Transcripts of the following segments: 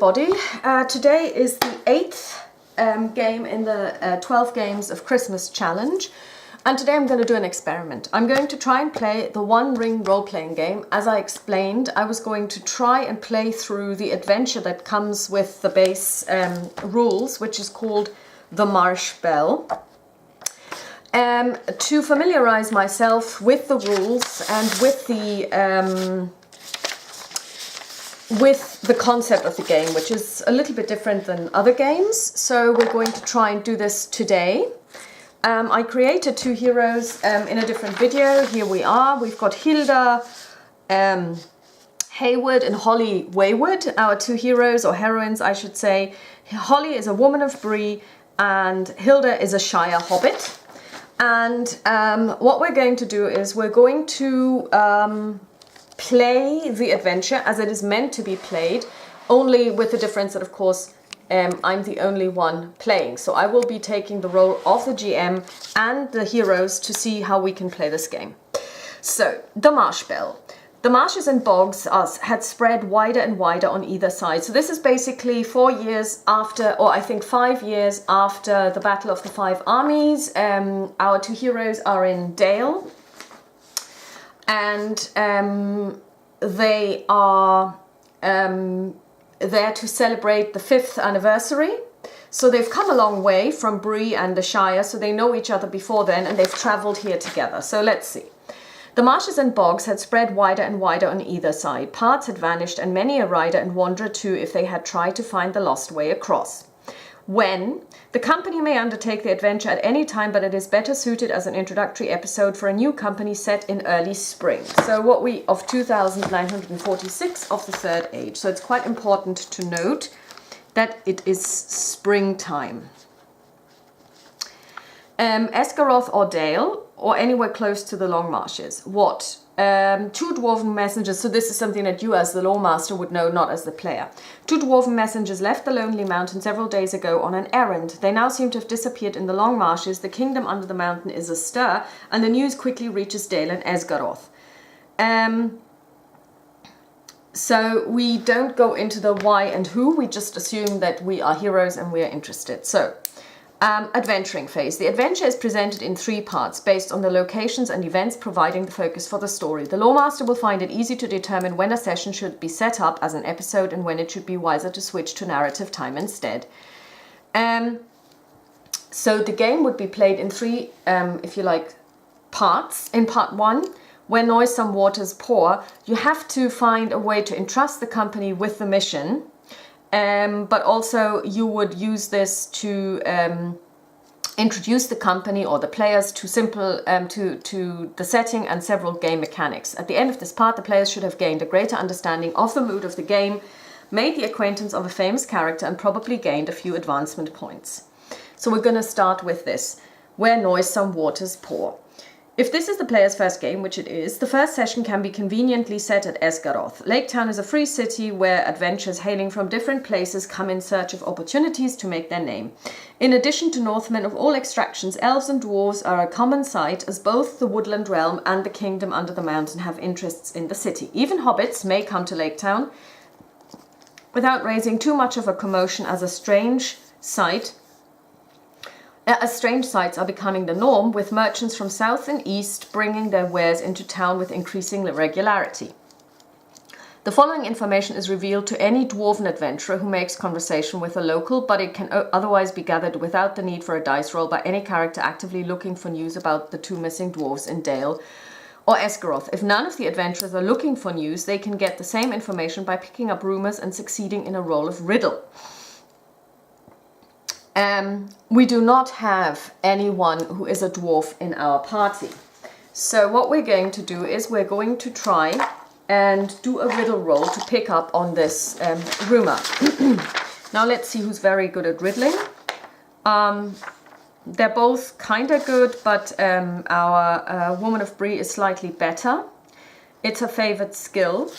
everybody. Today is the 8th game in the 12 Games of Christmas Challenge. And today I'm going to do an experiment. I'm going to try and play the One Ring role-playing game. As I explained, I was going to try and play through the adventure that comes with the base rules, which is called The Marsh Bell. To familiarize myself with the rules and with the concept of the game, which is a little bit different than other games. So we're going to try and do this today. I created two heroes in a different video. Here we are. We've got Hilda Hayward and Holly Wayward, our two heroes, or heroines I should say. Holly is a woman of Bree and Hilda is a Shire hobbit. And what we're going to do is we're going to play the adventure as it is meant to be played, only with the difference that, of course, I'm the only one playing. So I will be taking the role of the GM and the heroes to see how we can play this game. So, the Marsh Bell. The marshes and bogs had spread wider and wider on either side. So this is basically 4 years after, or I think 5 years after the Battle of the Five Armies. Our two heroes are in Dale. And they are there to celebrate the 5th anniversary. So they've come a long way from Bree and the Shire, so they know each other before then, and they've travelled here together. So let's see. The marshes and bogs had spread wider and wider on either side. Parts had vanished, and many a rider and wanderer too, if they had tried to find the lost way across. When the company may undertake the adventure at any time, but it is better suited as an introductory episode for a new company set in early spring. So what we, of 2946 of the Third Age. So it's quite important to note that it is springtime. Esgaroth or Dale, or anywhere close to the Long Marshes. What? Two dwarven messengers, so this is something that you as the lawmaster would know, not as the player. Two dwarven messengers left the Lonely Mountain several days ago on an errand. They now seem to have disappeared in the Long Marshes. The kingdom under the mountain is astir, and the news quickly reaches Dale and Esgaroth. So we don't go into the why and who, we just assume that we are heroes and we are interested. So, adventuring phase. The adventure is presented in 3 parts based on the locations and events providing the focus for the story. The lawmaster will find it easy to determine when a session should be set up as an episode and when it should be wiser to switch to narrative time instead. So the game would be played in 3, if you like, parts. In part 1, where noisome waters pour, you have to find a way to entrust the company with the mission. But also you would use this to introduce the company or the players to to the setting and several game mechanics. At the end of this part, the players should have gained a greater understanding of the mood of the game, made the acquaintance of a famous character, and probably gained a few advancement points. So we're going to start with this, where noisome waters pour. If this is the player's first game, which it is, the first session can be conveniently set at Esgaroth. Laketown is a free city where adventurers hailing from different places come in search of opportunities to make their name. In addition to Northmen of all extractions, elves and dwarves are a common sight, as both the woodland realm and the kingdom under the mountain have interests in the city. Even hobbits may come to Laketown without raising too much of a commotion, as strange sights are becoming the norm, with merchants from south and east bringing their wares into town with increasing regularity. The following information is revealed to any dwarven adventurer who makes conversation with a local, but it can otherwise be gathered without the need for a dice roll by any character actively looking for news about the 2 missing dwarves in Dale or Esgaroth. If none of the adventurers are looking for news, they can get the same information by picking up rumors and succeeding in a roll of riddle. We do not have anyone who is a dwarf in our party. So what we're going to do is we're going to try and do a riddle roll to pick up on this rumor. Now let's see who's very good at riddling. They're both kind of good, but our woman of Bree is slightly better. It's her favorite skill.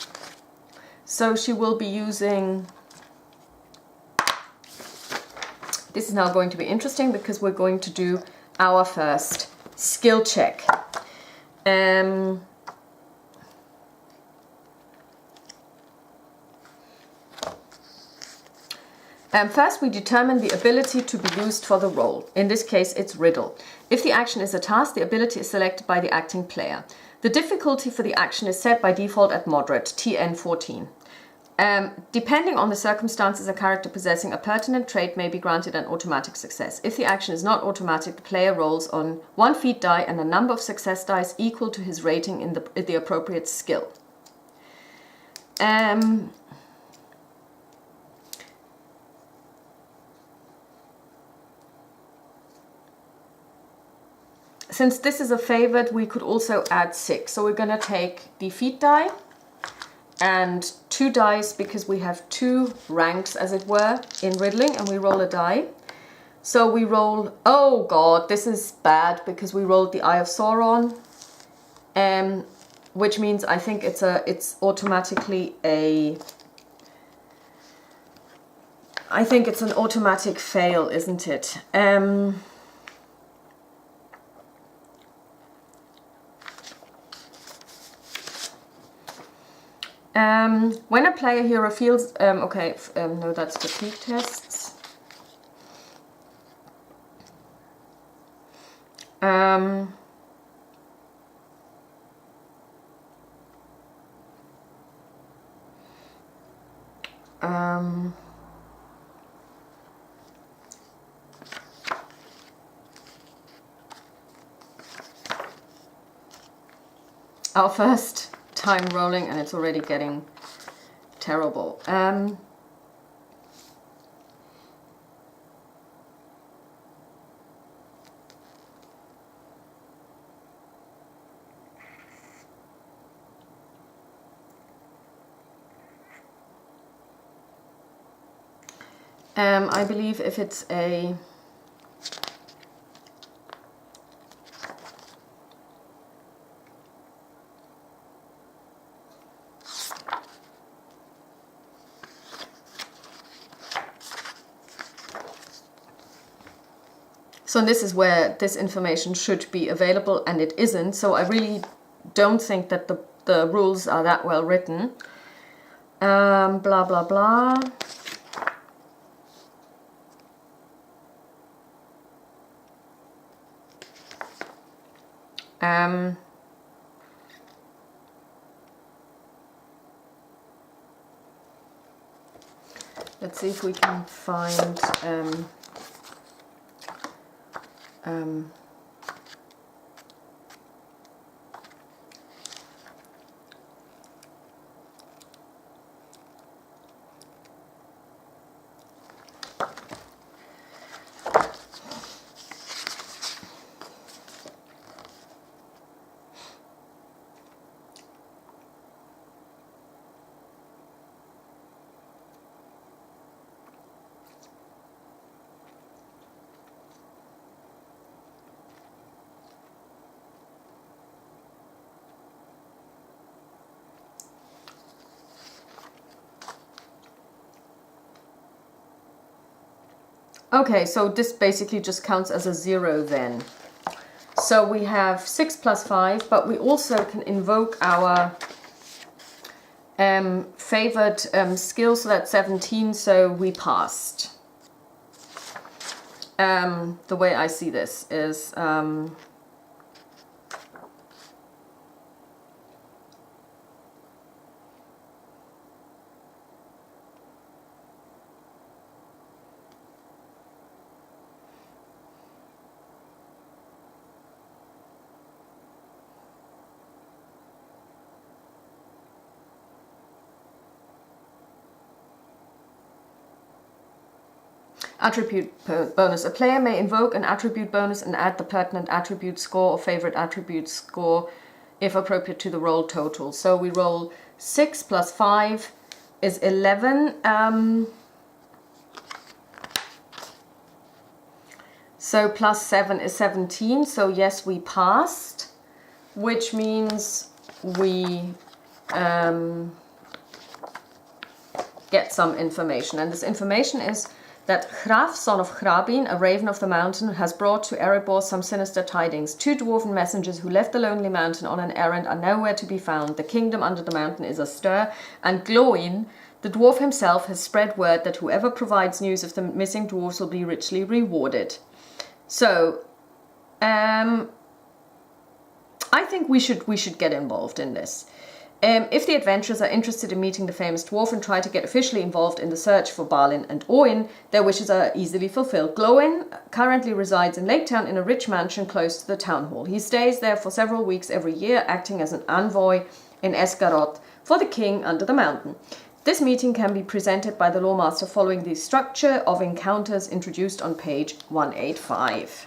So she will be using... This is now going to be interesting because we're going to do our first skill check. First, we determine the ability to be used for the role. In this case, it's riddle. If the action is a task, the ability is selected by the acting player. The difficulty for the action is set by default at moderate, TN 14. Depending on the circumstances, a character possessing a pertinent trait may be granted an automatic success. If the action is not automatic, the player rolls on 1 feat die and a number of success dice equal to his rating in the appropriate skill. Since this is a favorite, we could also add 6. So we're going to take the feat die and 2 dice, because we have 2 ranks, as it were, in riddling, and we roll a die. So we roll, oh god, this is bad, because we rolled the Eye of Sauron, which means I think it's automatically a, I think it's an automatic fail, isn't it? When a player hero feels, no, that's fatigue tests. Our first time rolling, and it's already getting terrible. I believe if it's a So this is where this information should be available, and it isn't. So I really don't think that the rules are that well written. Blah, blah, blah. Let's see if we can find okay, so this basically just counts as a 0 then. So we have 6 plus 5, but we also can invoke our favored skill, so that's 17, so we passed. The way I see this is attribute bonus. A player may invoke an attribute bonus and add the pertinent attribute score or favorite attribute score if appropriate to the roll total. So we roll 6 plus 5 is 11. So plus 7 is 17. So yes, we passed, which means we get some information. And this information is that Hraf, son of Hrabin, a raven of the mountain, has brought to Erebor some sinister tidings. 2 dwarven messengers who left the lonely mountain on an errand are nowhere to be found. The kingdom under the mountain is astir, and Glóin, The dwarf himself has spread word that whoever provides news of the missing dwarves will be richly rewarded. So, I think we should get involved in this. If the adventurers are interested in meeting the famous dwarf and try to get officially involved in the search for Balin and Oin, their wishes are easily fulfilled. Glóin currently resides in Lake Town in a rich mansion close to the town hall. He stays there for several weeks every year, acting as an envoy in Esgaroth for the king under the mountain. This meeting can be presented by the Lawmaster following the structure of encounters introduced on page 185.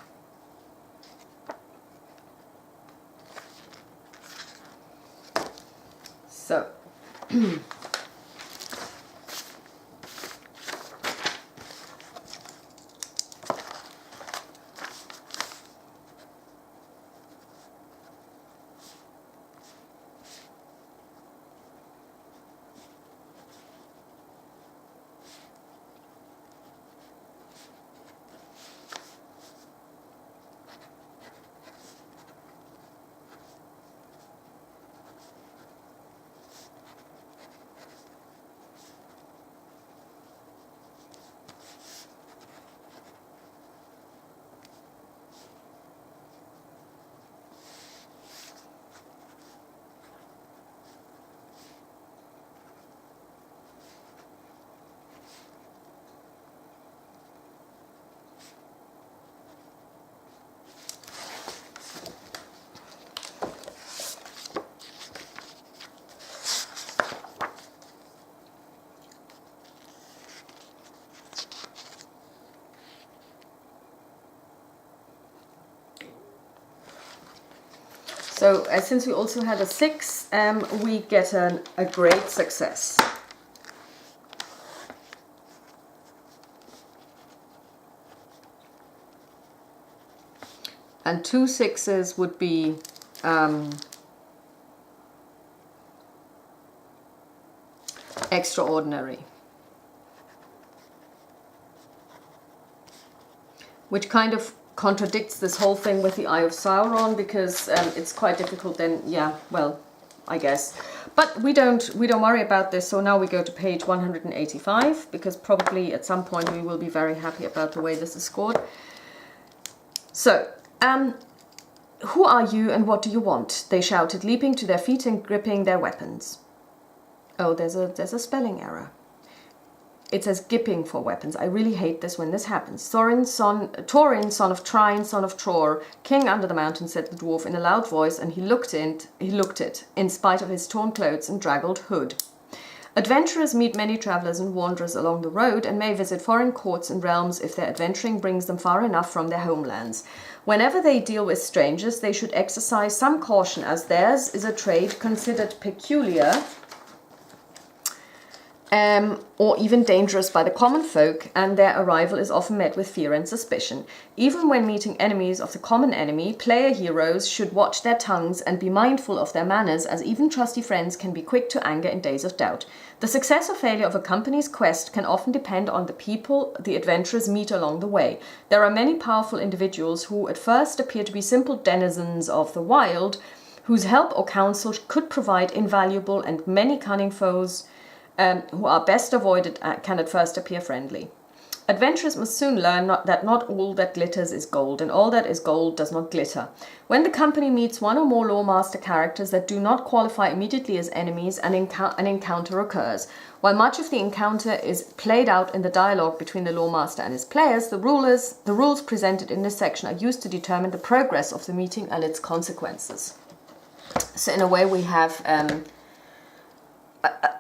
So, since we also had a 6, we get a great success. And 2 6s would be extraordinary. Which kind of contradicts this whole thing with the Eye of Sauron, because it's quite difficult then, yeah, well, I guess. But we don't worry about this, so now we go to page 185, because probably at some point we will be very happy about the way this is scored. So, who are you and what do you want? They shouted, leaping to their feet and gripping their weapons. Oh, there's a spelling error. It says gipping for weapons. I really hate this when this happens. Thorin, son of Trine, son of Tror, king under the mountain, said the dwarf in a loud voice, and he looked it, in spite of his torn clothes and draggled hood. Adventurers meet many travellers and wanderers along the road, and may visit foreign courts and realms if their adventuring brings them far enough from their homelands. Whenever they deal with strangers, they should exercise some caution, as theirs is a trade considered peculiar, or even dangerous by the common folk, and their arrival is often met with fear and suspicion. Even when meeting enemies of the common enemy, player heroes should watch their tongues and be mindful of their manners, as even trusty friends can be quick to anger in days of doubt. The success or failure of a company's quest can often depend on the people the adventurers meet along the way. There are many powerful individuals who at first appear to be simple denizens of the wild, whose help or counsel could provide invaluable, and many cunning foes who are best avoided can at first appear friendly. Adventurers must soon learn that not all that glitters is gold, and all that is gold does not glitter. When the company meets one or more Lawmaster characters that do not qualify immediately as enemies, an encounter occurs. While much of the encounter is played out in the dialogue between the Lawmaster and his players, the rules presented in this section are used to determine the progress of the meeting and its consequences. So in a way we have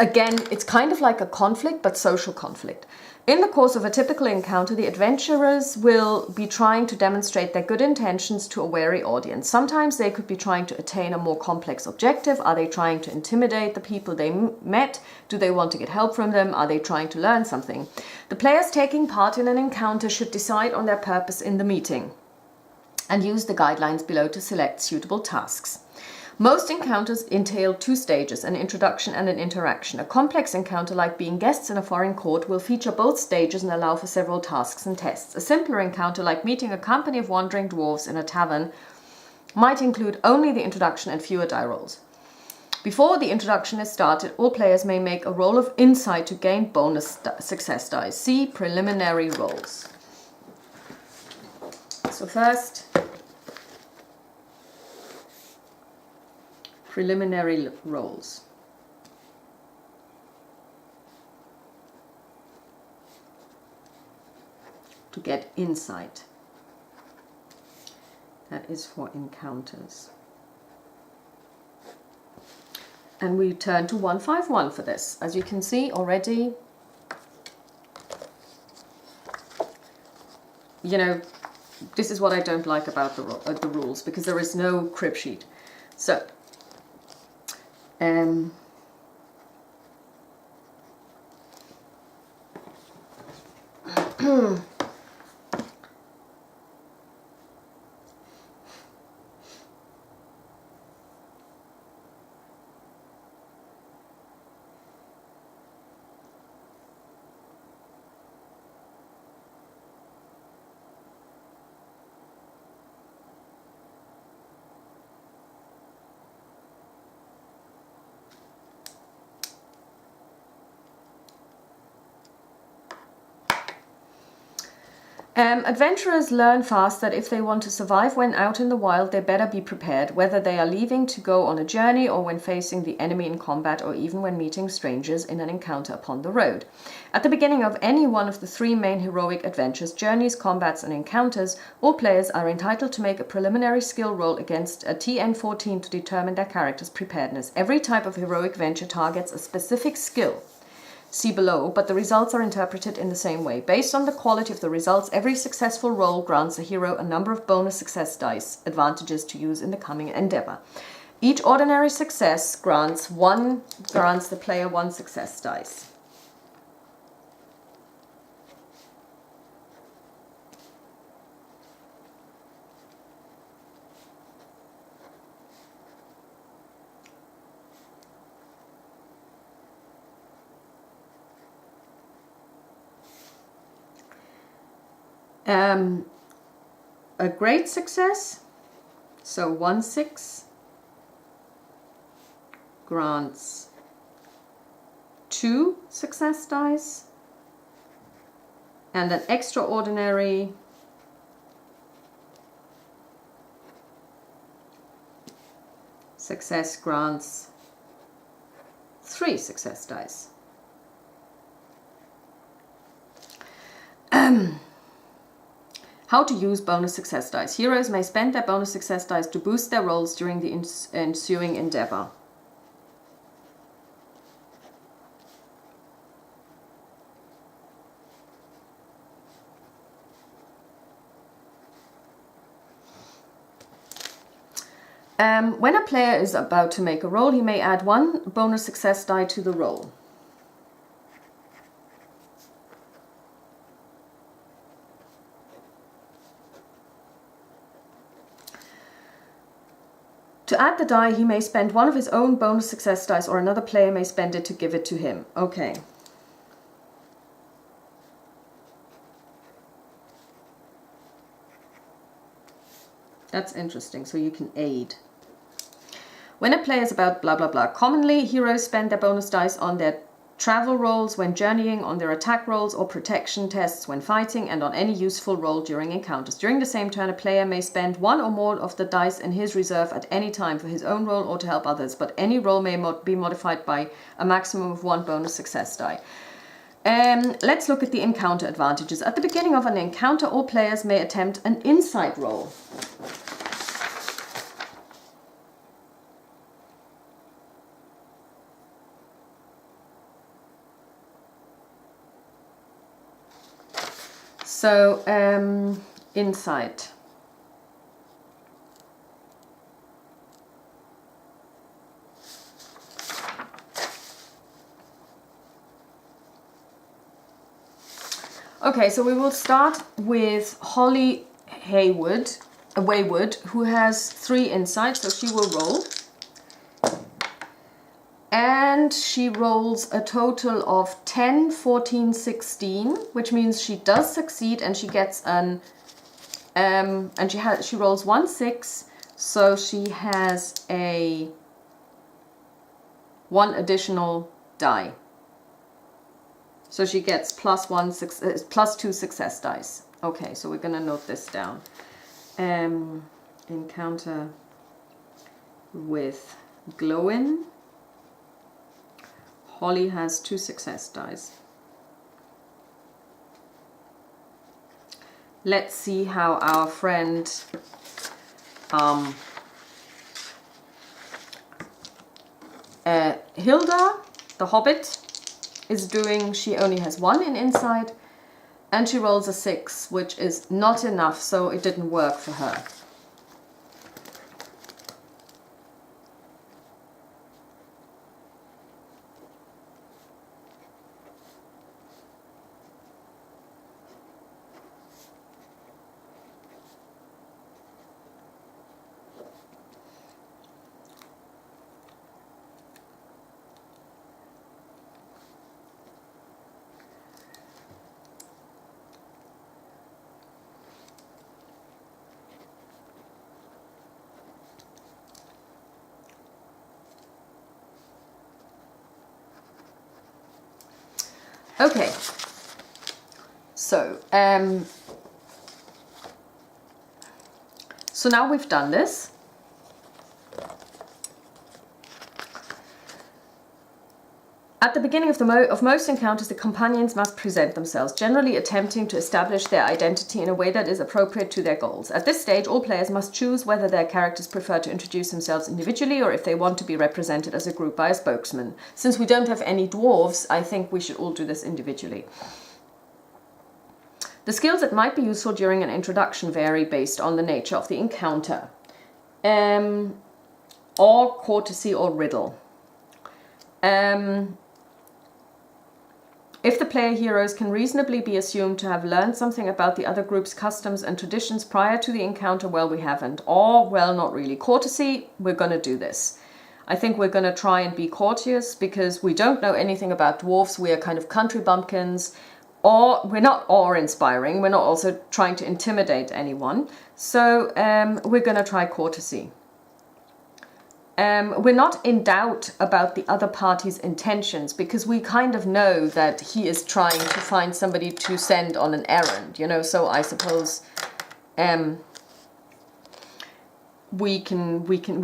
again, it's kind of like a conflict, but social conflict. In the course of a typical encounter, the adventurers will be trying to demonstrate their good intentions to a wary audience. Sometimes they could be trying to attain a more complex objective. Are they trying to intimidate the people they met? Do they want to get help from them? Are they trying to learn something? The players taking part in an encounter should decide on their purpose in the meeting and use the guidelines below to select suitable tasks. Most encounters entail 2 stages, an introduction and an interaction. A complex encounter, like being guests in a foreign court, will feature both stages and allow for several tasks and tests. A simpler encounter, like meeting a company of wandering dwarves in a tavern, might include only the introduction and fewer die rolls. Before the introduction is started, all players may make a roll of insight to gain bonus success dice. See preliminary rolls. So first, preliminary rolls. To get insight. That is for encounters. And we turn to 151 for this. As you can see already, you know, this is what I don't like about the rules, because there is no crib sheet. So, adventurers learn fast that if they want to survive when out in the wild, they better be prepared, whether they are leaving to go on a journey or when facing the enemy in combat or even when meeting strangers in an encounter upon the road. At the beginning of any one of the three main heroic adventures, journeys, combats and encounters, all players are entitled to make a preliminary skill roll against a TN14 to determine their character's preparedness. Every type of heroic venture targets a specific skill. See below, but the results are interpreted in the same way. Based on the quality of the results, every successful roll grants the hero a number of bonus success dice, advantages to use in the coming endeavor. Each ordinary success grants the player one success dice. A great success, so 1/6 grants 2 success dice, and an extraordinary success grants 3 success dice. How to use bonus success dice. Heroes may spend their bonus success dice to boost their rolls during the ensuing endeavor. When a player is about to make a roll, he may add 1 bonus success die to the roll. To add the die, he may spend 1 of his own bonus success dice, or another player may spend it to give it to him. Okay. That's interesting, so you can aid. When a player is about blah blah blah, commonly heroes spend their bonus dice on their travel rolls when journeying, on their attack rolls or protection tests when fighting, and on any useful roll during encounters. During the same turn, a player may spend 1 or more of the dice in his reserve at any time for his own roll or to help others, but any roll may be modified by a maximum of 1 bonus success die. Let's look at the encounter advantages. At the beginning of an encounter, all players may attempt an insight roll. So, insight. Okay, so we will start with Holly Waywood, who has 3 insights, so she will roll. And she rolls a total of 10, 14, 16, which means she does succeed, and she gets an she rolls 1/6, so she has a one additional die. So she gets plus 2 success dice. Okay, so we're going to note this down. Encounter with Glowin. Holly has 2 success dice. Let's see how our friend Hilda, the Hobbit, is doing. She only has 1 in insight, and she rolls a 6, which is not enough, so it didn't work for her. Okay, so now we've done this. At the beginning of most encounters, the companions must present themselves, generally attempting to establish their identity in a way that is appropriate to their goals. At this stage, all players must choose whether their characters prefer to introduce themselves individually or if they want to be represented as a group by a spokesman. Since we don't have any dwarves, I think we should all do this individually. The skills that might be useful during an introduction vary based on the nature of the encounter. Or courtesy or riddle. If the player heroes can reasonably be assumed to have learned something about the other group's customs and traditions prior to the encounter, well, we haven't. Or, well, not really. Courtesy, we're going to do this. I think we're going to try and be courteous because we don't know anything about dwarves. We are kind of country bumpkins. Or we're not awe-inspiring. We're not also trying to intimidate anyone. So we're going to try courtesy. We're not in doubt about the other party's intentions because we kind of know that he is trying to find somebody to send on an errand, you know, so I suppose we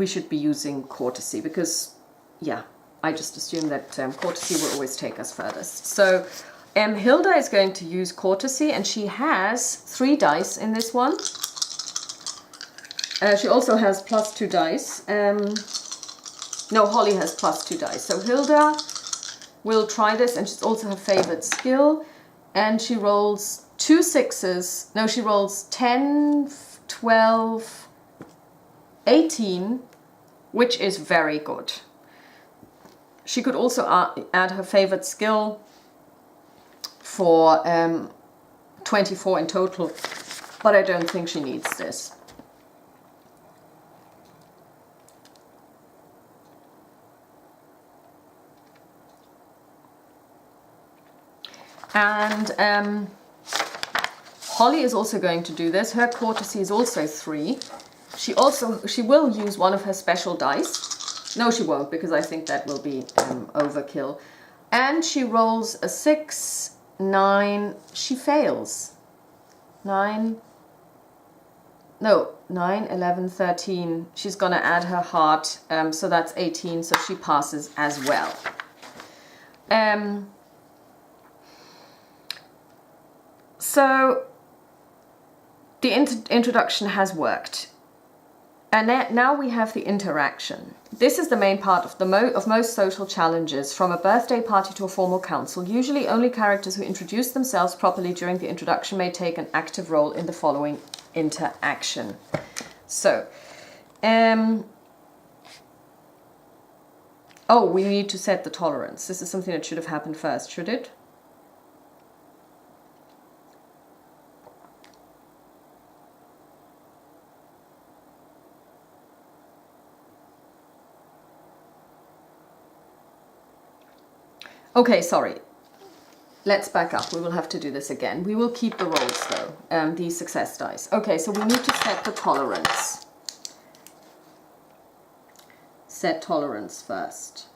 should be using courtesy because, yeah, I just assume that courtesy will always take us furthest. So Hilda is going to use courtesy and she has 3 dice in this one. She also has plus 2 dice. No, Holly has plus 2 dice. So Hilda will try this, and she's also her favorite skill. And she rolls 2 6s. No, she rolls 10, 12, 18, which is very good. She could also add her favorite skill for 24 in total, but I don't think she needs this. And Holly is also going to do this. Her courtesy is also 3. She will use one of her special dice. No, she won't, because I think that will be overkill. And she rolls a 6, 9. She fails. 9, 11, 13. She's going to add her heart, so that's 18, so she passes as well. So the introduction has worked. And now we have the interaction. This is the main part of most social challenges, from a birthday party to a formal council. Usually only characters who introduce themselves properly during the introduction may take an active role in the following interaction. So, oh, we need to set the tolerance. This is something that should have happened first, should it? Okay, sorry. Let's back up. We will have to do this again. We will keep the rolls though, these success dice. Okay, so we need to set the tolerance. Set tolerance first.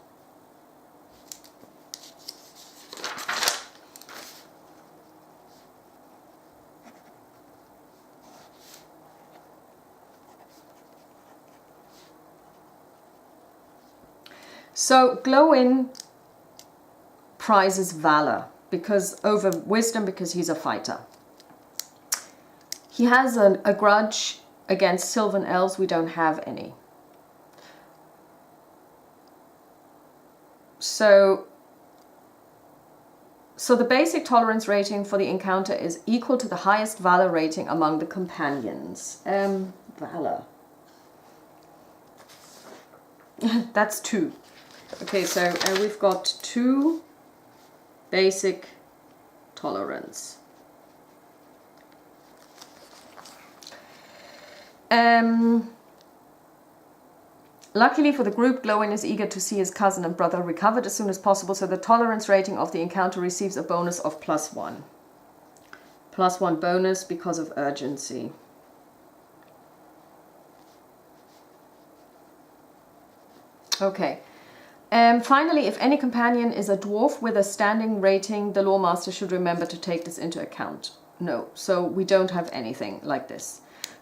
So Glowin prizes valor over wisdom because he's a fighter. He has a grudge against Sylvan elves. We don't have any. So the basic tolerance rating for the encounter is equal to the highest valor rating among the companions. Valor. That's 2. Okay, so we've got 2 basic tolerance. Luckily for the group, Glowin is eager to see his cousin and brother recovered as soon as possible, so the tolerance rating of the encounter receives a bonus of +1. +1 bonus because of urgency. Okay. Finally, if any companion is a dwarf with a standing rating, the Lawmaster should remember to take this into account. No, so we don't have anything like this.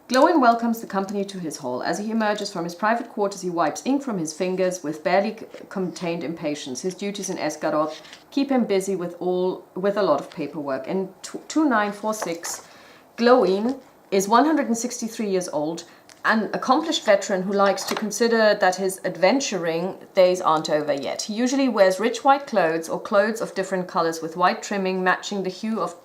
Glowin welcomes the company to his hall. As he emerges from his private quarters, he wipes ink from his fingers with barely contained impatience. His duties in Esgaroth keep him busy with a lot of paperwork. In 2946, Glowin is 163 years old, an accomplished veteran who likes to consider that his adventuring days aren't over yet. He usually wears rich white clothes or clothes of different colors with white trimming matching the hue of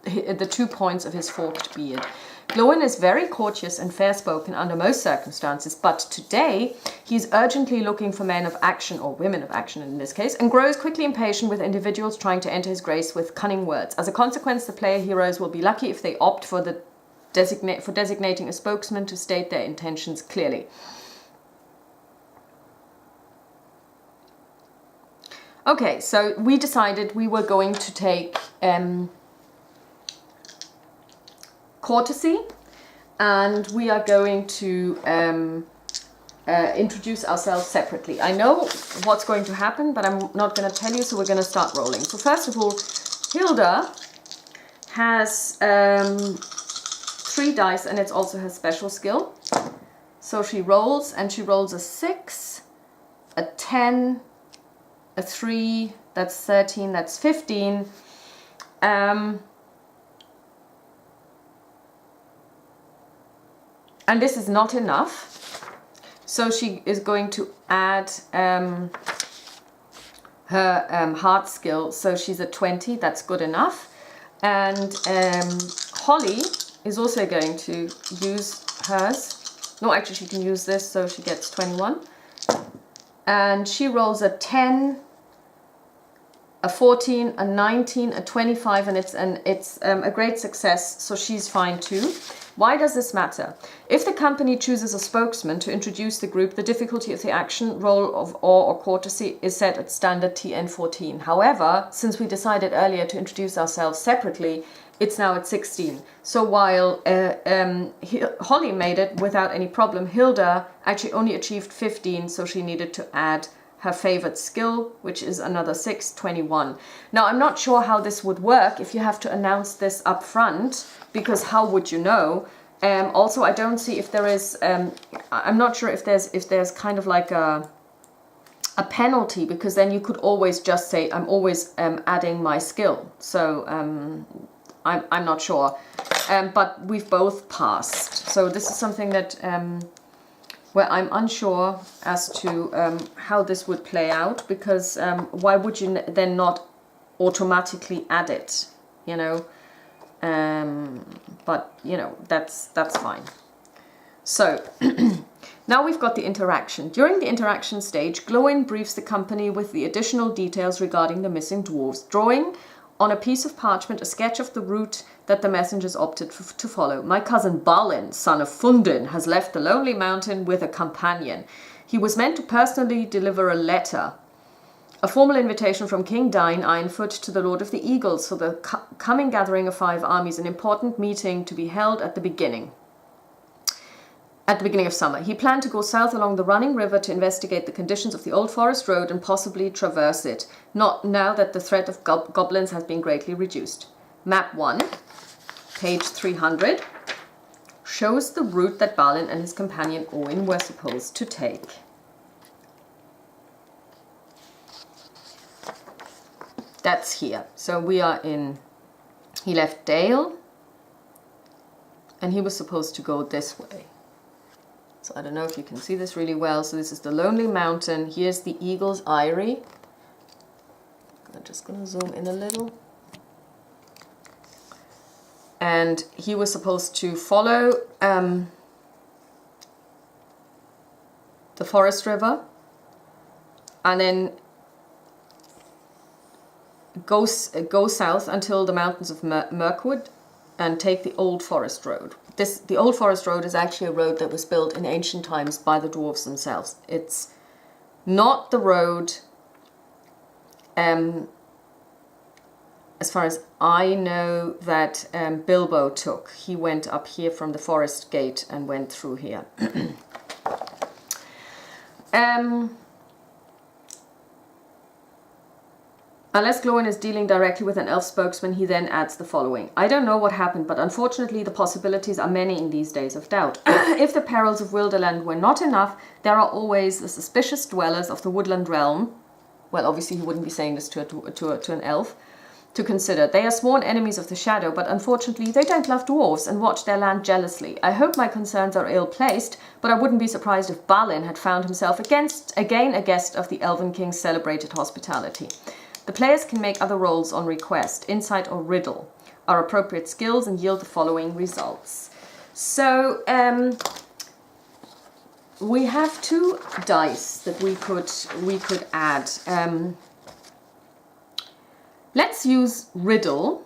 the 2 points of his forked beard. Glowin is very courteous and fair-spoken under most circumstances, but today he's urgently looking for men of action, or women of action in this case, and grows quickly impatient with individuals trying to enter his grace with cunning words. As a consequence, the player heroes will be lucky if they opt for designating a spokesman to state their intentions clearly. Okay, so we decided we were going to take courtesy, and we are going to introduce ourselves separately. I know what's going to happen, but I'm not going to tell you, so we're going to start rolling. So first of all, Hilda has 3 dice, and it's also her special skill. So she rolls, and she rolls a 6, a 10, a 3, that's 13, that's 15. And this is not enough, so she is going to add her heart skill, so she's at 20, that's good enough. And Holly is also going to use hers. No, actually she can use this, so she gets 21. And she rolls a 10, a 14, a 19, a 25, and it's a great success, so she's fine too. Why does this matter? If the company chooses a spokesman to introduce the group, the difficulty of the action, roll of awe or courtesy is set at standard TN 14. However, since we decided earlier to introduce ourselves separately, it's now at 16. So while Holly made it without any problem, Hilda actually only achieved 15, so she needed to add her favorite skill, which is another 6, 21. Now, I'm not sure how this would work if you have to announce this up front, because how would you know? Also, I don't see if there is, I'm not sure if there's kind of like a penalty, because then you could always just say, I'm always adding my skill. So I'm not sure, but we've both passed. So this is something that where I'm unsure as to how this would play out, because why would you then not automatically add it, you know? But you know, that's fine. So now we've got the interaction. During the interaction stage, Glowin briefs the company with the additional details regarding the missing dwarves, drawing on a piece of parchment a sketch of the route that the messengers opted to follow. My cousin Balin, son of Fundin, has left the lonely mountain with a companion. He was meant to personally deliver a letter, a formal invitation from King Dain Ironfoot to the Lord of the Eagles for the coming gathering of 5 armies, an important meeting to be held at the beginning of summer. He planned to go south along the running river to investigate the conditions of the old forest road and possibly traverse it, not now that the threat of goblins has been greatly reduced. Map 1, page 300, shows the route that Balin and his companion Owen were supposed to take. That's here. So we are in, he left Dale, and he was supposed to go this way. So I don't know if you can see this really well. So this is the Lonely Mountain. Here's the Eagle's Eyrie. I'm just going to zoom in a little. And he was supposed to follow the Forest River and then go south until the mountains of Mirkwood and take the Old Forest Road. The Old Forest Road is actually a road that was built in ancient times by the dwarves themselves. It's not the road, as far as I know, that Bilbo took. He went up here from the Forest Gate and went through here. Unless Glóin is dealing directly with an elf spokesman, he then adds the following. I don't know what happened, but unfortunately the possibilities are many in these days of doubt. If the perils of Wilderland were not enough, there are always the suspicious dwellers of the woodland realm. Well, obviously he wouldn't be saying this to an elf. To consider. They are sworn enemies of the shadow, but unfortunately they don't love dwarves and watch their land jealously. I hope my concerns are ill-placed, but I wouldn't be surprised if Balin had found himself again a guest of the Elven King's celebrated hospitality. The players can make other rolls on request, insight or riddle, are appropriate skills and yield the following results. So we have 2 dice that we could add. Let's use riddle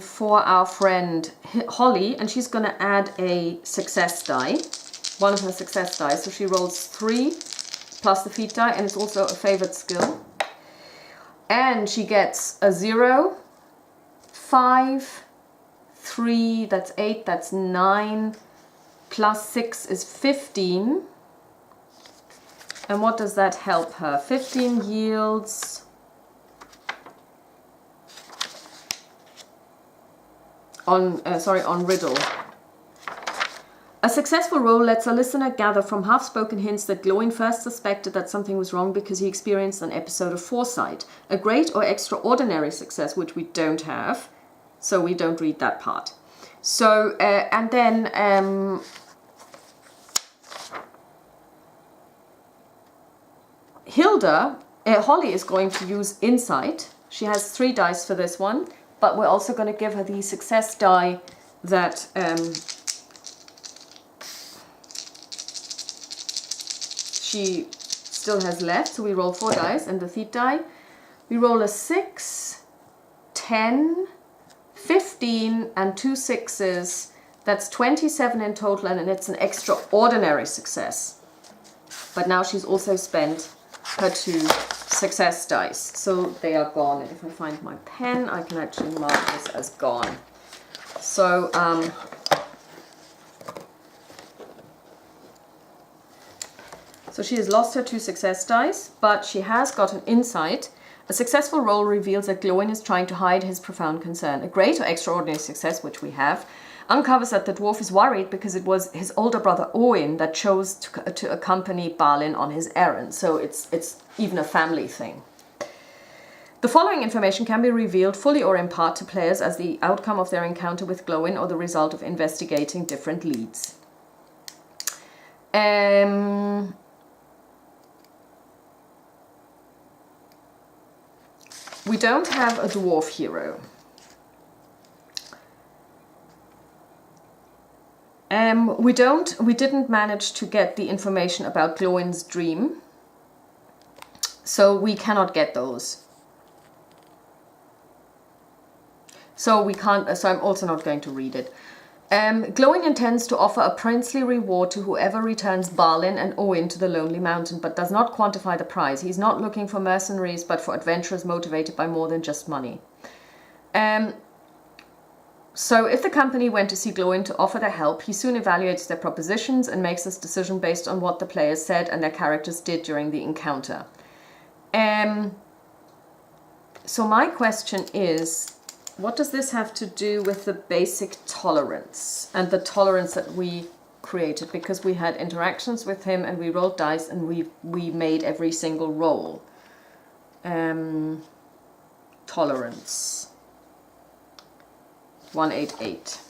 for our friend Holly, and she's going to add a success die, one of her success die. So she rolls 3 plus the feat die, and it's also a favored skill. And she gets a 0, 5, 3, that's 8, that's 9, plus 6 is 15. And what does that help her? 15 yields on riddle. A successful roll lets a listener gather from half-spoken hints that Glóin first suspected that something was wrong because he experienced an episode of foresight. A great or extraordinary success, which we don't have, so we don't read that part. So, and then Holly is going to use insight. She has 3 dice for this one, but we're also going to give her the success die that she still has left. So we roll 4 dice and the feat die. We roll a 6, 10, 15 and 2 6s. That's 27 in total, and it's an extraordinary success. But now she's also spent her 2 success dice. So they are gone. If I find my pen, I can actually mark this as gone. So so she has lost her 2 success dice, but she has got an insight. A successful roll reveals that Glóin is trying to hide his profound concern. A great or extraordinary success, which we have, uncovers that the dwarf is worried because it was his older brother Owen that chose to accompany Balin on his errand. So it's even a family thing. The following information can be revealed fully or in part to players as the outcome of their encounter with Glóin or the result of investigating different leads. We don't have a dwarf hero. We didn't manage to get the information about Glóin's dream, so we cannot get those. So we can't. So I'm also not going to read it. Glóin intends to offer a princely reward to whoever returns Balin and Owen to the Lonely Mountain, but does not quantify the prize. He's not looking for mercenaries, but for adventurers motivated by more than just money. So if the company went to see Glóin to offer their help, he soon evaluates their propositions and makes his decision based on what the players said and their characters did during the encounter. So my question is, what does this have to do with the basic tolerance and the tolerance that we created? Because we had interactions with him and we rolled dice and we made every single roll. tolerance. 188.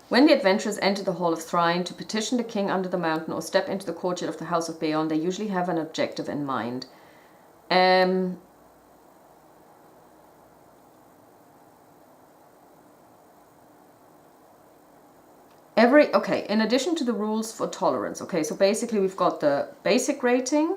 When the adventurers enter the Hall of Thrine to petition the king under the mountain or step into the courtyard of the House of Bayon, they usually have an objective in mind. Okay, in addition to the rules for tolerance, okay, so basically we've got the basic rating,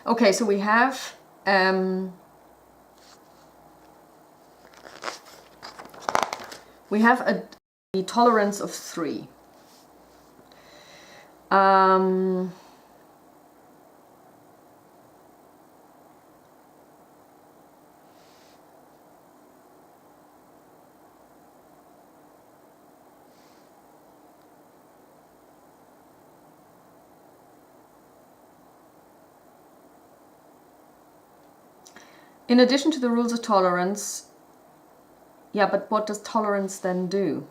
okay, so we have a tolerance of 3. In addition to the rules of tolerance, yeah, but what does tolerance then do?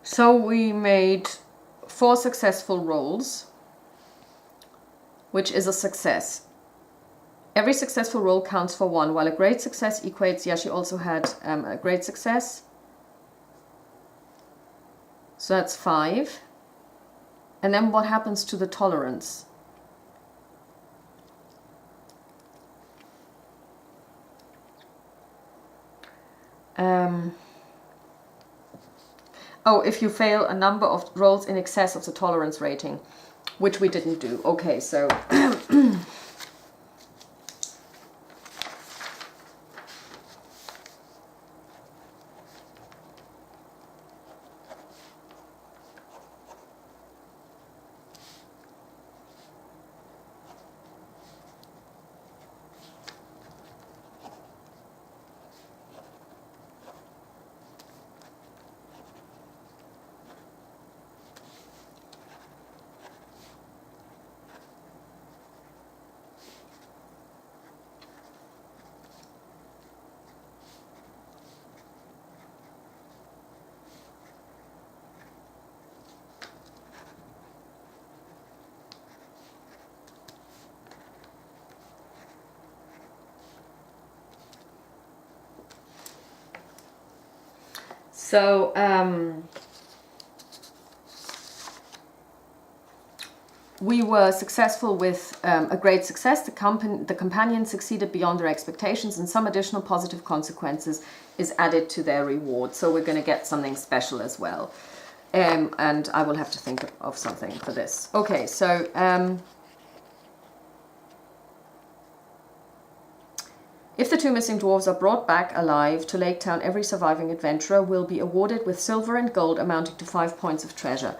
So we made 4 successful rolls, which is a success. Every successful roll counts for 1, while a great success equates, yeah, she also had a great success. So that's 5. And then what happens to the tolerance? Oh, if you fail a number of rolls in excess of the tolerance rating, which we didn't do. Okay, so we were successful with a great success. The companions succeeded beyond their expectations, and some additional positive consequences is added to their reward. So we're going to get something special as well. And I will have to think of something for this. Okay, so if the 2 missing dwarves are brought back alive to Lake Town, every surviving adventurer will be awarded with silver and gold amounting to 5 points of treasure.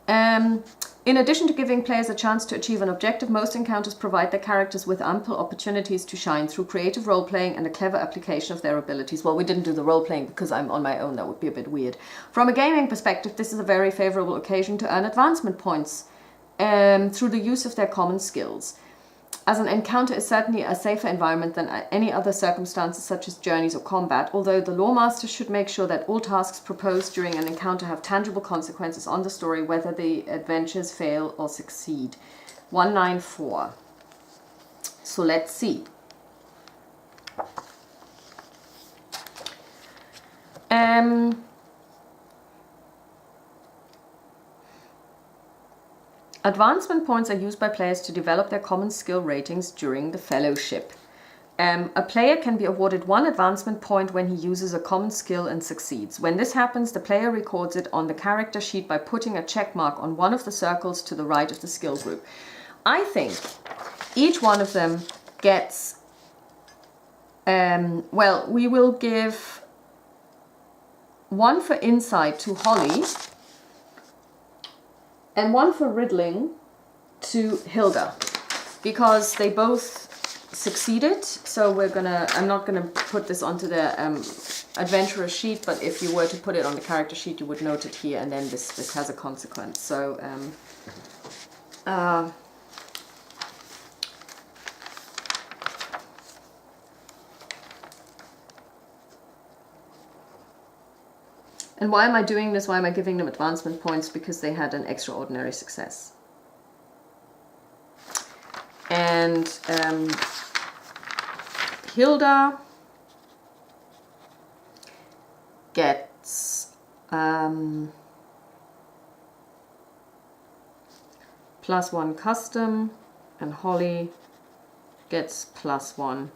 In addition to giving players a chance to achieve an objective, most encounters provide their characters with ample opportunities to shine through creative role-playing and a clever application of their abilities. Well, we didn't do the role-playing because I'm on my own. That would be a bit weird. From a gaming perspective, this is a very favorable occasion to earn advancement points through the use of their common skills. As an encounter is certainly a safer environment than any other circumstances such as journeys or combat, although the lore master should make sure that all tasks proposed during an encounter have tangible consequences on the story, whether the adventures fail or succeed. 194. So let's see. Advancement points are used by players to develop their common skill ratings during the fellowship. A player can be awarded 1 advancement point when he uses a common skill and succeeds. When this happens, the player records it on the character sheet by putting a check mark on one of the circles to the right of the skill group. I think each one of them gets, well, we will give 1 for insight to Holly and 1 for riddling to Hilda, because they both succeeded. So we're gonna, I'm not gonna put this onto the adventurer sheet, but if you were to put it on the character sheet, you would note it here, and then this has a consequence. So and why am I doing this? Why am I giving them advancement points? Because they had an extraordinary success. And Hilda gets +1 custom, and Holly gets +1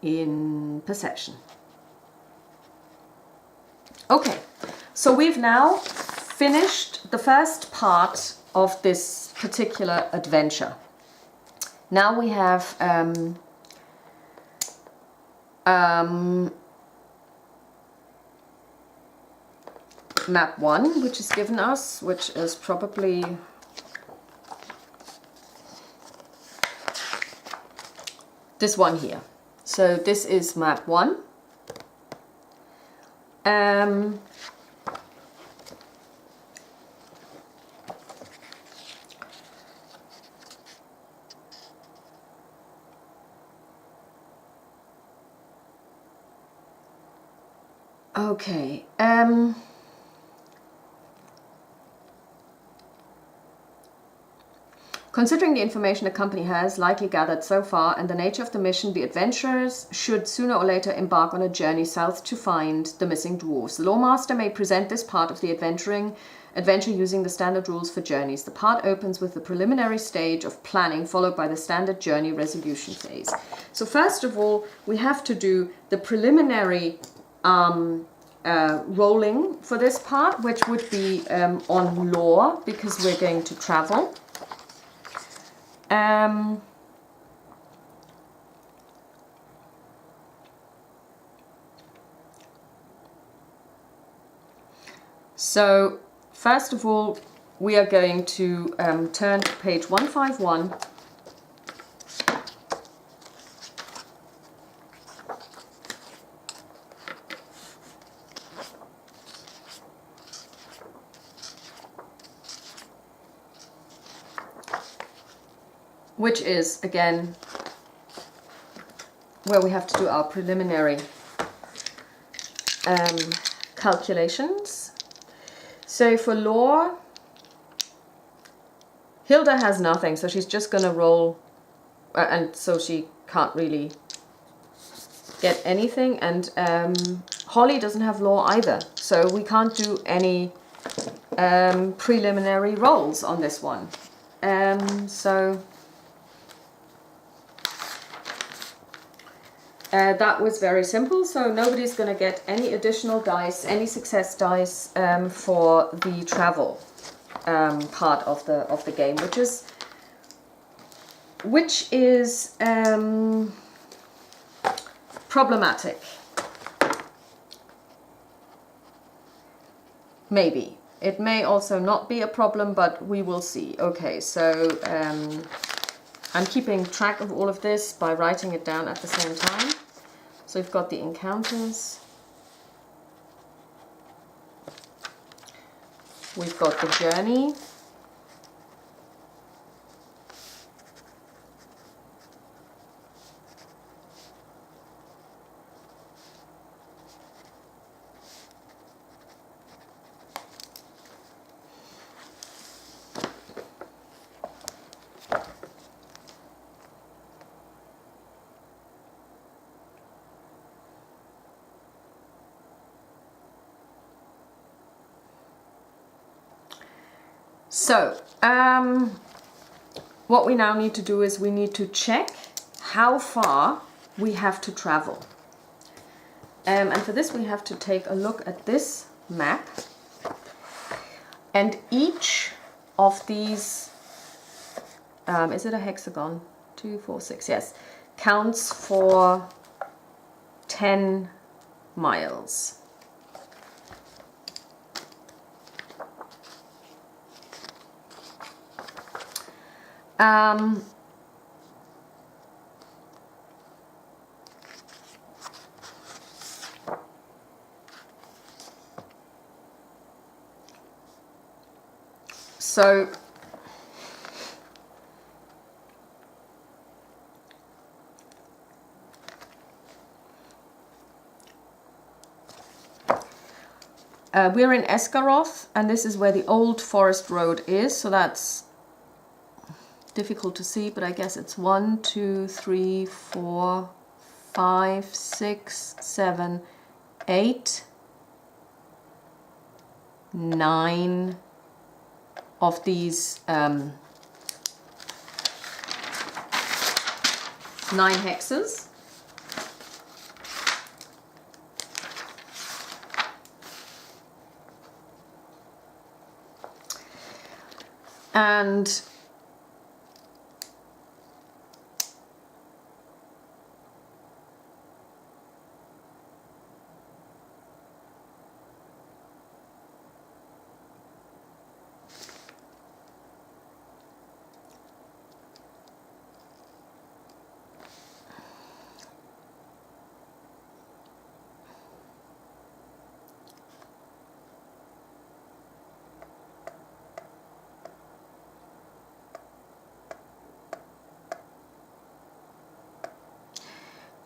in perception. Okay, so we've now finished the first part of this particular adventure. Now we have map 1, which is given us, which is probably this one here. So this is map 1. Okay. Considering the information the company has likely gathered so far and the nature of the mission, the adventurers should sooner or later embark on a journey south to find the missing dwarves. The Lawmaster may present this part of the adventure using the standard rules for journeys. The part opens with the preliminary stage of planning, followed by the standard journey resolution phase. So first of all, we have to do the preliminary rolling for this part, which would be on lore, because we're going to travel. So first of all, we are going to turn to page 151. Which is, again, where we have to do our preliminary calculations. So for lore, Hilda has nothing, so she's just going to roll, and so she can't really get anything. And Holly doesn't have lore either, so we can't do any preliminary rolls on this one. That was very simple, so nobody's going to get any additional dice, any success dice for the travel part of the game, which is problematic. Maybe. It may also not be a problem, but we will see. Okay, so I'm keeping track of all of this by writing it down at the same time. So we've got the encounters, we've got the journey, so what we now need to do is we need to check how far we have to travel. And for this we have to take a look at this map. And each of these, is it a hexagon? 2, 4, 6, yes, counts for 10 miles. So we're in Esgaroth, and this is where the old forest road is, so that's difficult to see, but I guess it's 1, 2, 3, 4, 5, 6, 7, 8, 9 of these 9 hexes.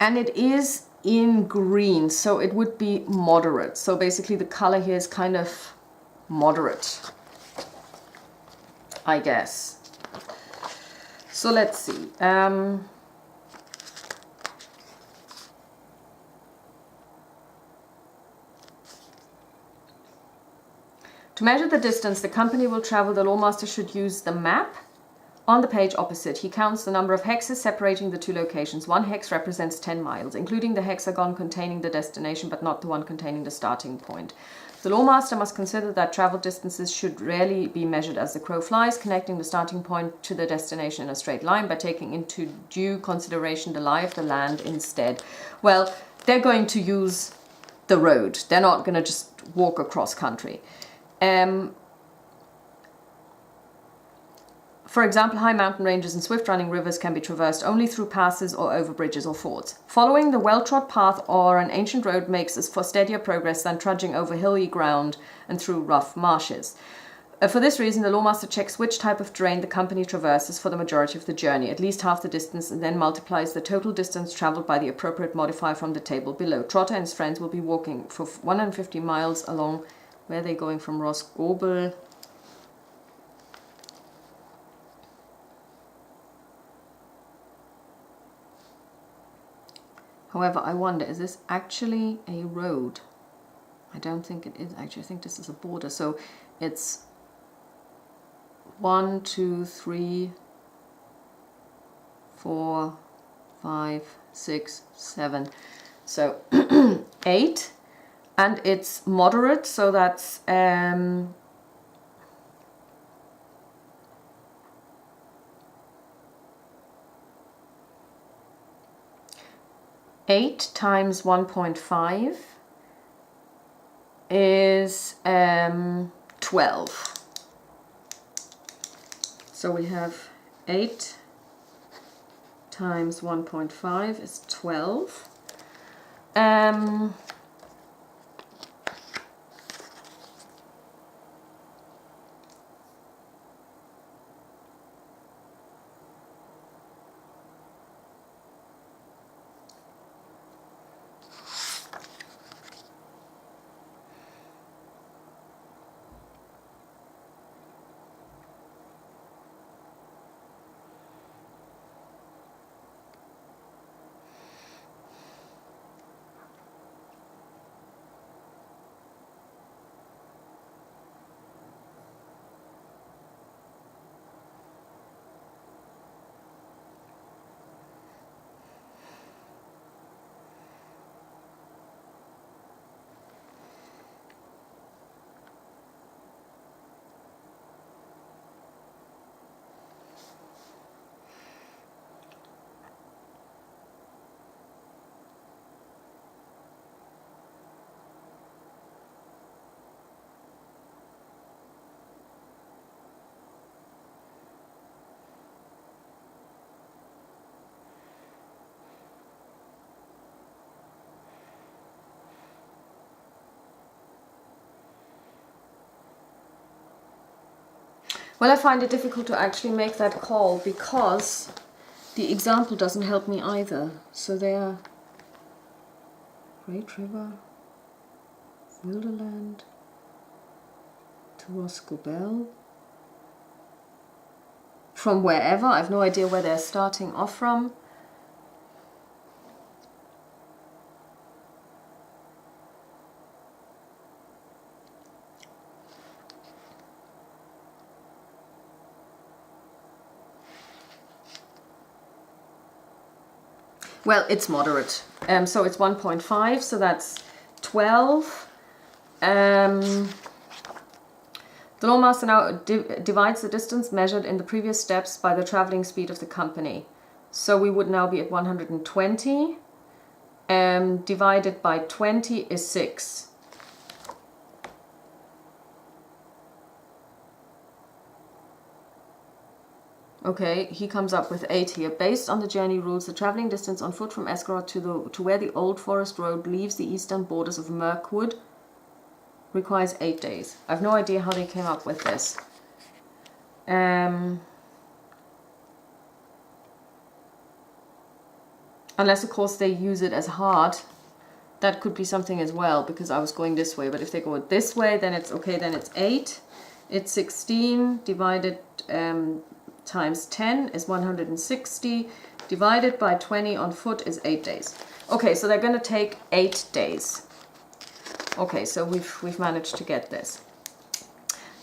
And it is in green, so it would be moderate. So basically the color here is kind of moderate, I guess. So let's see. To measure the distance the company will travel, the lawmaster should use the map. On the page opposite, he counts the number of hexes separating the two locations. One hex represents 10 miles, including the hexagon containing the destination, but not the one containing the starting point. The lawmaster must consider that travel distances should rarely be measured as the crow flies, connecting the starting point to the destination in a straight line by taking into due consideration the lie of the land instead. Well, they're going to use the road. They're not going to just walk across country. For example, high mountain ranges and swift-running rivers can be traversed only through passes or over bridges or fords. Following the well-trod path or an ancient road makes us for steadier progress than trudging over hilly ground and through rough marshes. For this reason, the lawmaster checks which type of terrain the company traverses for the majority of the journey, at least half the distance, and then multiplies the total distance traveled by the appropriate modifier from the table below. Trotter and his friends will be walking for 150 miles along. Where are they going from Rosgobel? However, I wonder, is this actually a road? I don't think it is actually. I think this is a border. So it's 1, 2, 3, 4, 5, 6, 7. So 8. And it's moderate, so that's 8 times 1.5 is 12. So we have 8 times 1.5 is 12. Well, I find it difficult to actually make that call because the example doesn't help me either. So there, Great River, Wilderland, Tuosco from wherever. I have no idea where they're starting off from. Well, it's moderate. So it's 1.5, so that's 12. The lawmaster now divides the distance measured in the previous steps by the traveling speed of the company. So we would now be at 120. Divided by 20 is 6. Okay, he comes up with 8 here. Based on the journey rules, the traveling distance on foot from Esgarot to where the old forest road leaves the eastern borders of Mirkwood requires 8 days. I have no idea how they came up with this. Unless, of course, they use it as hard. That could be something as well, because I was going this way. But if they go this way, then it's okay, then it's 8. It's 16 divided times 10 is 160. Divided by 20 on foot is 8 days. Okay, so they're going to take 8 days. Okay, so we've managed to get this.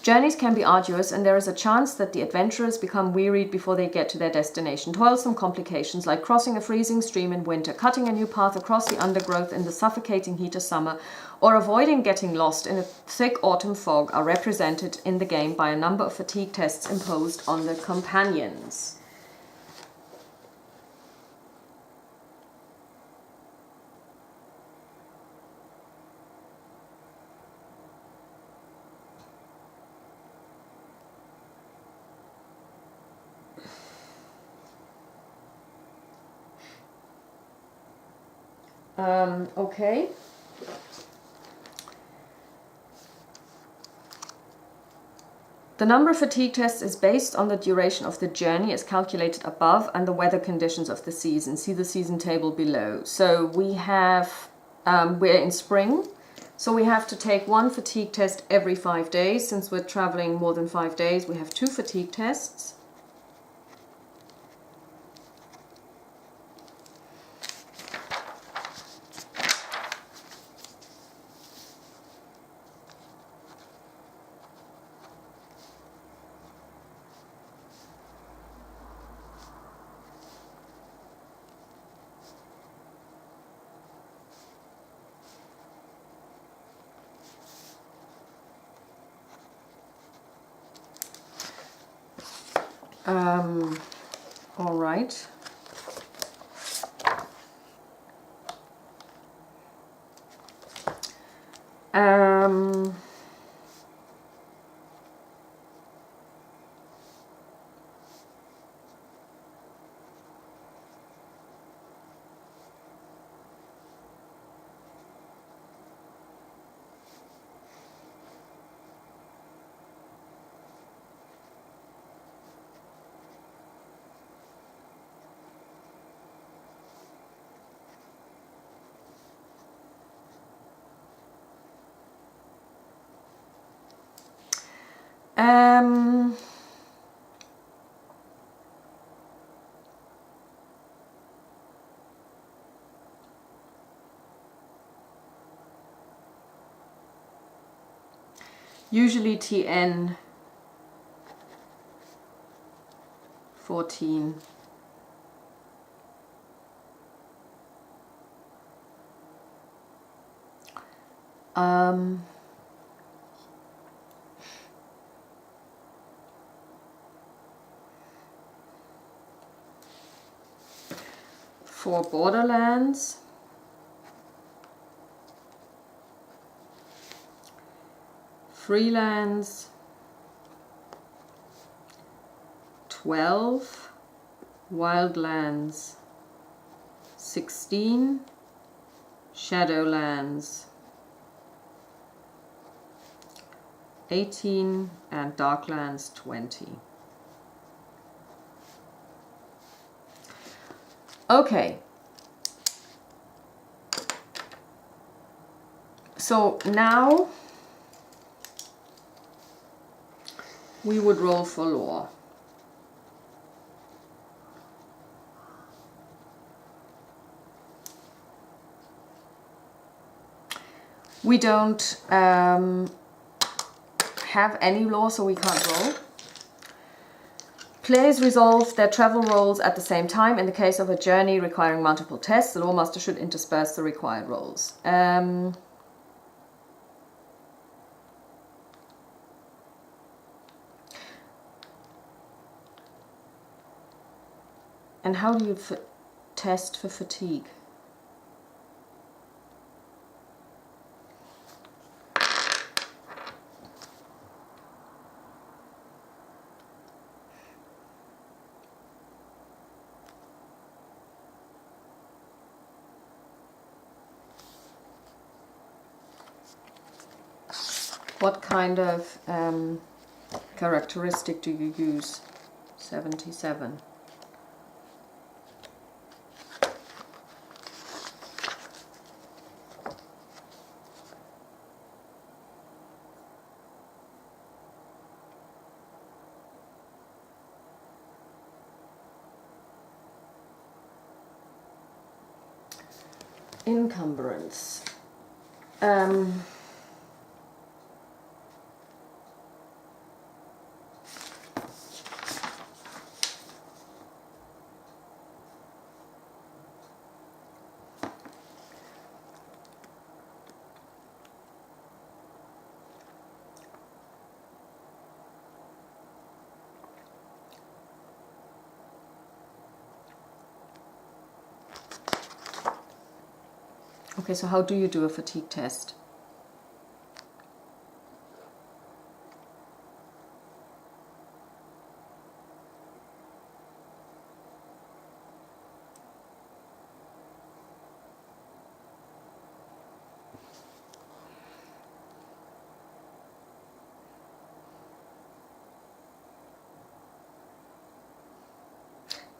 Journeys can be arduous, and there is a chance that the adventurers become wearied before they get to their destination. Toilsome complications like crossing a freezing stream in winter, cutting a new path across the undergrowth in the suffocating heat of summer, or avoiding getting lost in a thick autumn fog are represented in the game by a number of fatigue tests imposed on the companions. Okay. The number of fatigue tests is based on the duration of the journey as calculated above and the weather conditions of the season. See the season table below. So we have, we're in spring, so we have to take 1 fatigue test every 5 days. Since we're traveling more than 5 days, we have 2 fatigue tests. All right. Usually TN 14. For Borderlands, Freelands 12, Wildlands 16, Shadowlands 18 and Darklands 20. Okay. So now we would roll for lore. We don't have any lore, so we can't roll. Players resolve their travel rolls at the same time. In the case of a journey requiring multiple tests, the lore master should intersperse the required rolls. And how do you test for fatigue? What kind of characteristic do you use? 77. Encumbrance. Okay, so how do you do a fatigue test?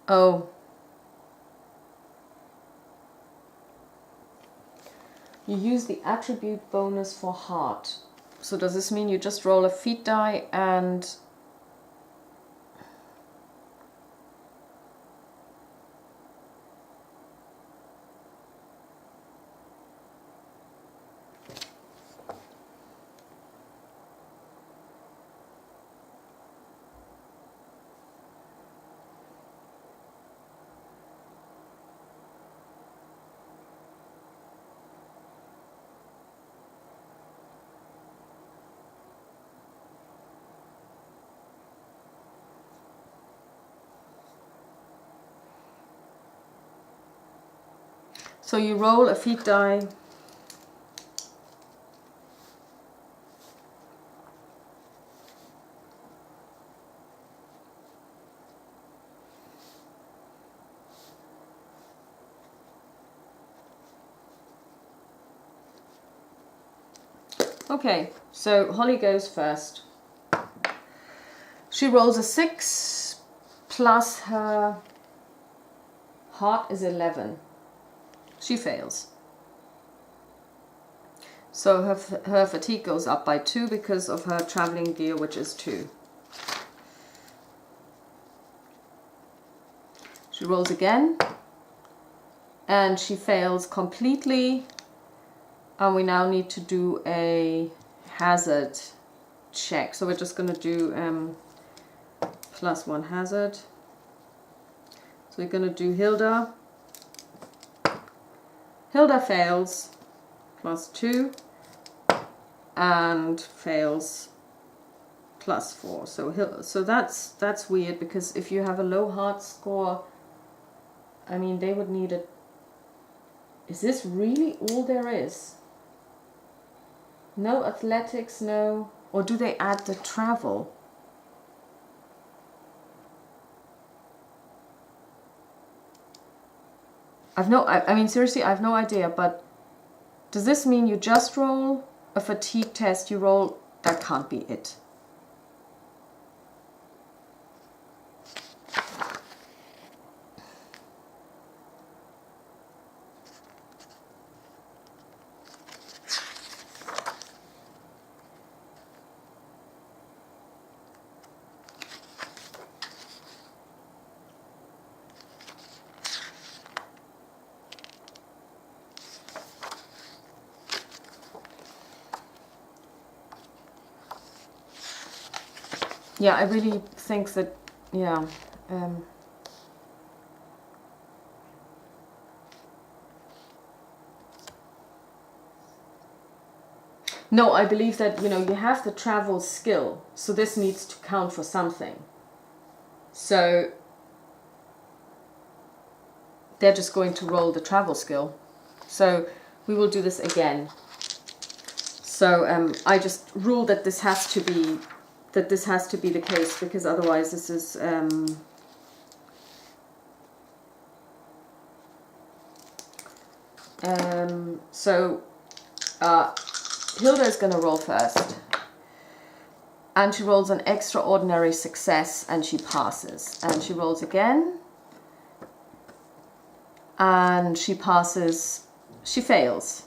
Oh. You use the attribute bonus for heart. So does this mean you just roll a feat die and so you roll a feat die Okay, so Holly goes first. She rolls a 6 plus her heart is 11. She fails. So her fatigue goes up by 2 because of her traveling gear, which is 2. She rolls again and she fails completely. And we now need to do a hazard check. So we're just going to do +1 hazard. So we're going to do Hilda. Hilda fails +2 and fails +4. So that's weird, because if you have a low heart score, I mean, they would need it. Is this really all there is? No athletics, no. Or do they add the travel? I mean, seriously, I have no idea, but does this mean you just roll a fatigue test, you roll that can't be it. Yeah, I really think that, yeah. No, I believe that, you know, you have the travel skill, so this needs to count for something. So they're just going to roll the travel skill. So we will do this again. So I just rule that this has to be the case, because otherwise this is so Hilda is going to roll first, and she rolls an extraordinary success and she passes, and she rolls again and she passes, she fails.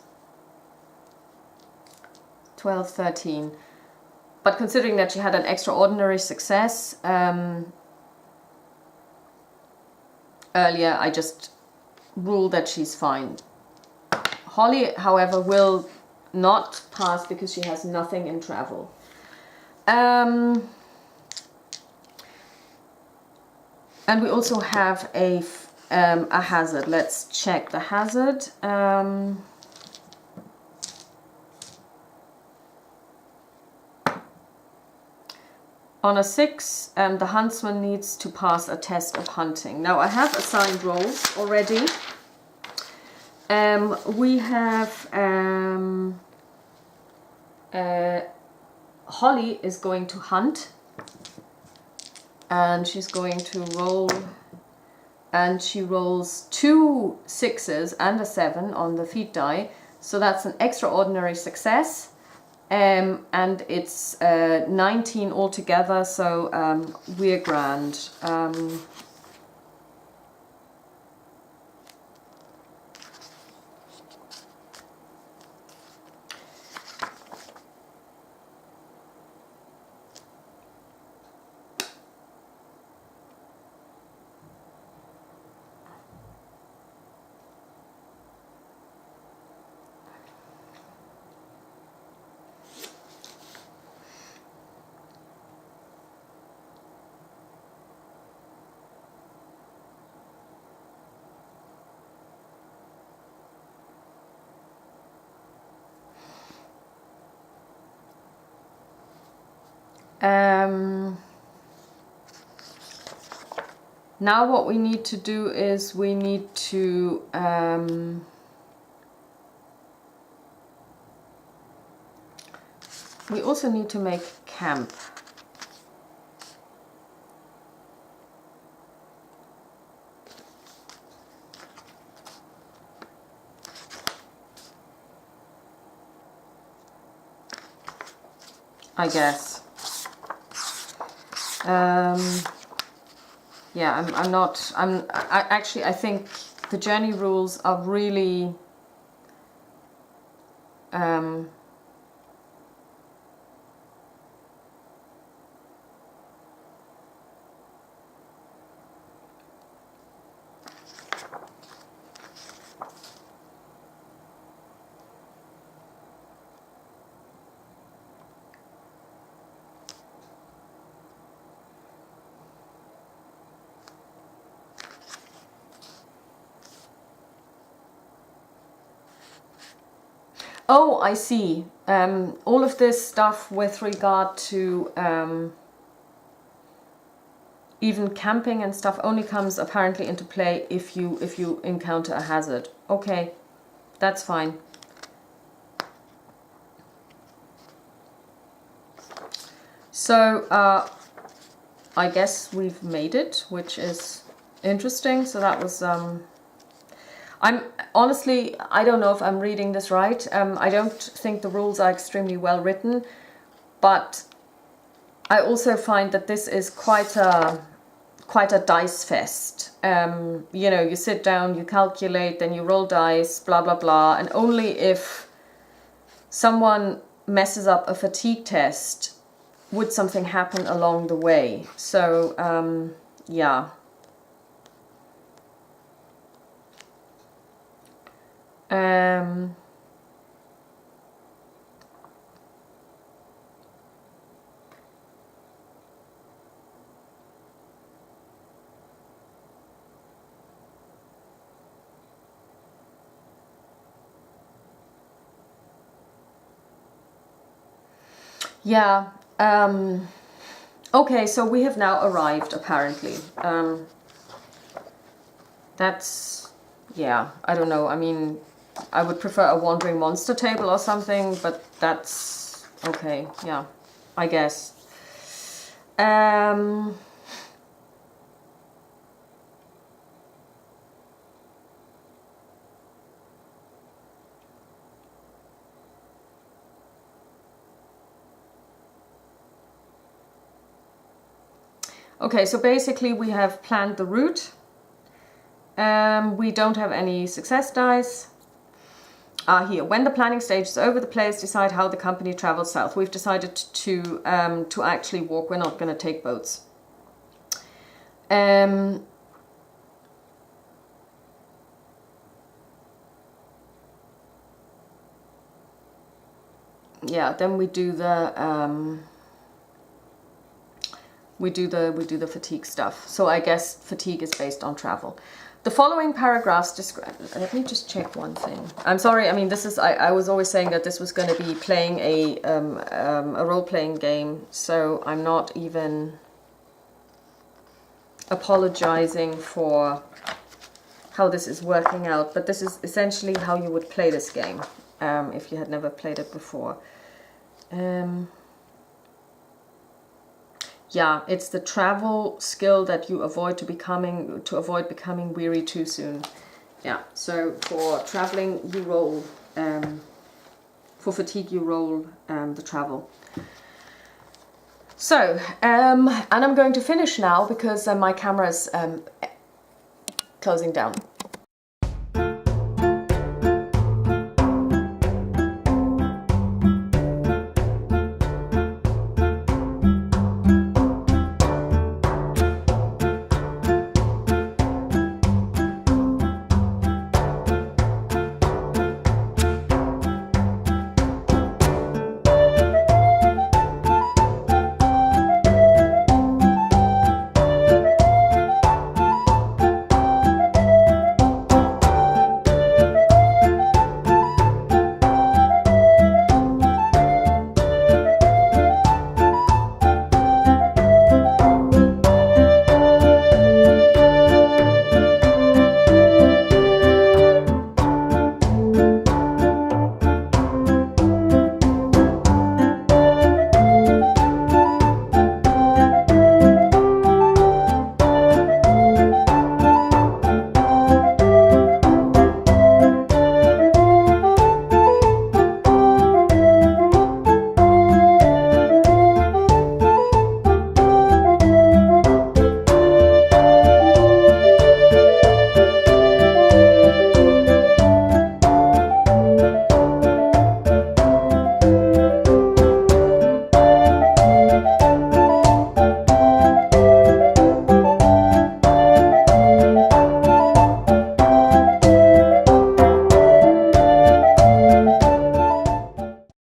12, 13. But considering that she had an extraordinary success earlier, I just rule that she's fine. Holly, however, will not pass because she has nothing in travel. And we also have a hazard. Let's check the hazard. On a 6, the huntsman needs to pass a test of hunting. Now I have assigned roles already. We have Holly is going to hunt, and she's going to roll, and she rolls 2 6s and a 7 on the feat die, so that's an extraordinary success. And it's 19 altogether, so we're grand. Now what we need to do is we need to we also need to make camp. I guess. Yeah, I think the journey rules are really oh, I see. All of this stuff with regard to even camping and stuff only comes apparently into play if you encounter a hazard. Okay, that's fine. So I guess we've made it, which is interesting. So that was I'm honestly, I don't know if I'm reading this right. I don't think the rules are extremely well written. But I also find that this is quite a dice fest. You know, you sit down, you calculate, then you roll dice, blah, blah, blah. And only if someone messes up a fatigue test would something happen along the way. So, yeah. Yeah. Okay, so we have now arrived, apparently. That's, yeah, I don't know. I mean, I would prefer a wandering monster table or something, but that's okay. Yeah, I guess. Okay, so basically we have planned the route. We don't have any success dice. Here, when the planning stage is over, the players decide how the company travels south. We've decided to actually walk. We're not going to take boats. Yeah, then we do the we do the fatigue stuff. So I guess fatigue is based on travel. The following paragraphs describe. Let me just check one thing. I'm sorry. I mean, this is. I was always saying that this was going to be playing a role-playing game, so I'm not even apologizing for how this is working out. But this is essentially how you would play this game if you had never played it before. Yeah, it's the travel skill that you avoid avoid becoming weary too soon. Yeah, so for traveling you roll, for fatigue you roll the travel. So, and I'm going to finish now because my camera's closing down.